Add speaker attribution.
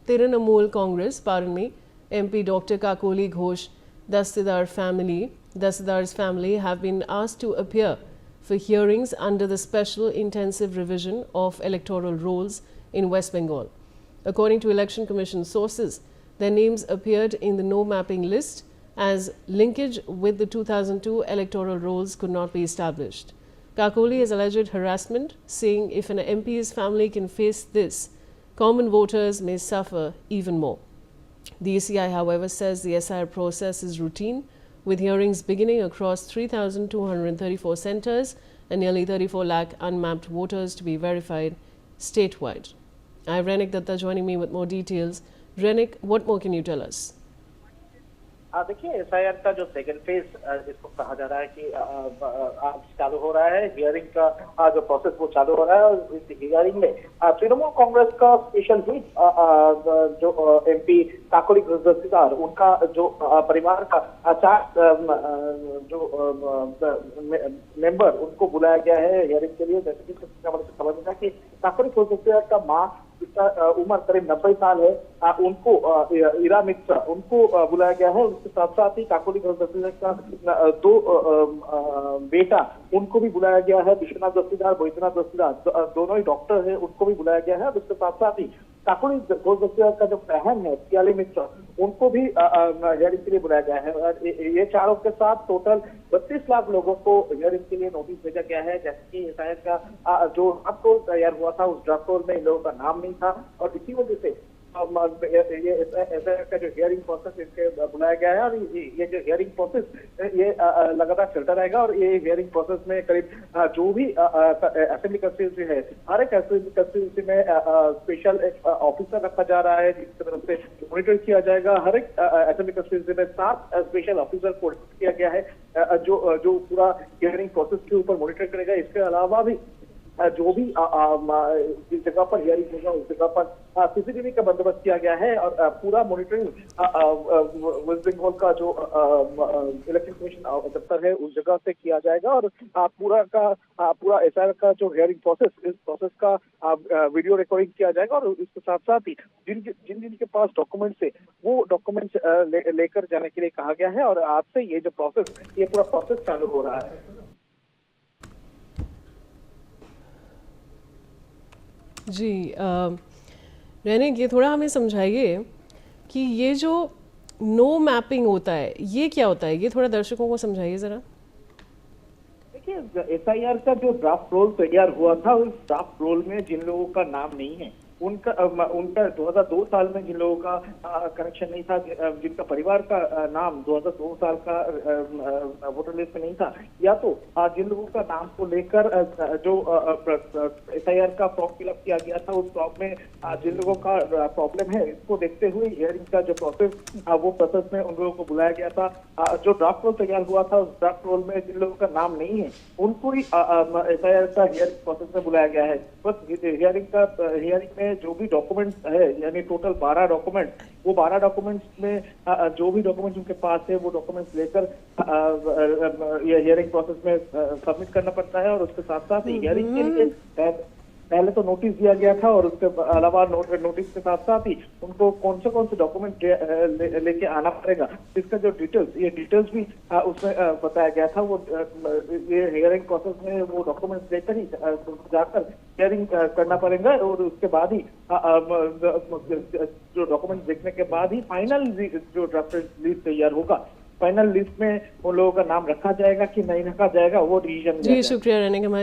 Speaker 1: Trinamool Congress, MP Dr. Kakoli Ghosh Dastidar's family have been asked to appear for hearings under the Special Intensive Revision of Electoral Rolls in West Bengal. According to Election Commission sources, their names appeared in the no-mapping list as linkage with the 2002 electoral rolls could not be established. Kakoli has alleged harassment, saying if an MP's family can face this, common voters may suffer even more. The ECI, however, says the SIR process is routine, with hearings beginning across 3,234 centres and nearly 34 lakh unmapped voters to be verified statewide. I have Renik Datta joining me with more details. Renik, what more can you tell us?
Speaker 2: देखिए SIR का जो second phase जिसको कहा जा रहा है कि आज चालू हो रहा है, हियरिंग का जो प्रोसेस वो चालू हो रहा है और इस हियरिंग में तृणमूल कांग्रेस का स्पेशल व्हिप जो एमपी काकोली दस्तीदार उनका जो परिवार का 4 जो मेंबर उनको बुलाया गया है हियरिंग के लिए। जैसे कि खबर मिला कि काकोली दस्तीदार का मां जिसका उम्र करीब 90 साल है, उनको इरा मिश्रा उनको बुलाया गया है। उसके साथ साथ ही काकोली दस्तीदार का 2 बेटा उनको भी बुलाया गया है, विश्वनाथ दस्तीदार, बैद्यनाथ दस्तीदार, दोनों ही डॉक्टर है, उनको भी बुलाया गया है। और उसके साथ साथ ही काकोली दस्तीदार का जो बहन है पियाली मिश्रा उनको भी हियरिंग के लिए बुलाया गया है। और ये चारों के साथ टोटल 32 लाख लोगों को हियरिंग के लिए नोटिस भेजा गया है। जैसे कि एसआईआर का जो ड्राफ्ट रोल तैयार हुआ था उस ड्राफ्ट रोल में इन लोगों का नाम नहीं था और इसी वजह से ये एसआईआर का जो हियरिंग प्रोसेस इसके बुलाया गया है। और ये जो हियरिंग प्रोसेस ये लगातार चलता रहेगा और ये हियरिंग प्रोसेस में करीब जो भी असेंबली कंस्टिट्यूंसी है हर एक असेंबली कंस्टिट्यूंसी में स्पेशल ऑफिसर रखा जा रहा है जिसकी तरफ से मॉनिटर किया जाएगा। हर एक असेंबली कंस्टिट्यूंसी में 7 स्पेशल ऑफिसर को किया गया है जो पूरा हियरिंग प्रोसेस के ऊपर मॉनिटर करेगा। इसके अलावा भी जो भी जिस जगह पर हियरिंग होगा उस जगह पर सीसीटीवी का बंदोबस्त किया गया है और पूरा मॉनिटरिंग वेस्ट बंगाल का जो इलेक्शन कमीशन दफ्तर है उस जगह से किया जाएगा। और पूरा एसआईआर का जो हियरिंग प्रोसेस इस प्रोसेस का वीडियो रिकॉर्डिंग किया जाएगा। और इसके साथ साथ ही जिनके पास डॉक्यूमेंट्स है वो डॉक्यूमेंट्स लेकर जाने के लिए कहा गया है। और आज से ये पूरा प्रोसेस चालू हो रहा है।
Speaker 1: जी रेनिक, ये थोड़ा हमें समझाइए कि ये जो नो मैपिंग होता है ये क्या होता है, ये थोड़ा दर्शकों को समझाइए जरा।
Speaker 2: देखिए एसआईआर का जो ड्राफ्ट रोल तैयार हुआ था उस ड्राफ्ट रोल में जिन लोगों का नाम नहीं है उनका 2002 साल में जिन लोगों का कनेक्शन नहीं था, जिनका परिवार का नाम 2002 साल का वोटर लिस्ट में नहीं था, या तो जिन लोगों का नाम को लेकर जो एसआईआर का फॉर्म फिलअप किया गया था उस फॉर्म में जिन लोगों का प्रॉब्लम है इसको देखते हुए हियरिंग का जो प्रोसेस वो प्रोसेस में उन लोगों को बुलाया गया था। जो ड्राफ्ट रोल तैयार हुआ था उस ड्राफ्ट रोल में जिन लोगों का नाम नहीं है उनको ही एसआईआर का हियरिंग प्रोसेस में बुलाया गया है। बस हियरिंग में जो भी डॉक्यूमेंट्स है यानी टोटल 12 डॉक्यूमेंट, वो 12 डॉक्यूमेंट्स में जो भी डॉक्यूमेंट्स उनके पास है वो डॉक्यूमेंट्स लेकर ये हियरिंग प्रोसेस में सबमिट करना पड़ता है। और उसके साथ साथ हियरिंग के लिए पहले तो नोटिस दिया गया था और उसके अलावा नोटिस के साथ साथ ही उनको कौन से डॉक्यूमेंट लेके आना पड़ेगा इसका जो डिटेल्स भी उसमें बताया गया था। वो ये हियरिंग प्रोसेस में वो डॉक्यूमेंट्स लेकर ही जाकर हियरिंग करना पड़ेगा और उसके बाद ही जो डॉक्यूमेंट देखने के बाद ही फाइनल जो ड्राफ्ट लिस्ट तैयार होगा, फाइनल लिस्ट में उन लोगों का नाम रखा जाएगा कि नहीं रखा जाएगा वो डिसीजन।
Speaker 1: जी शुक्रिया रहने के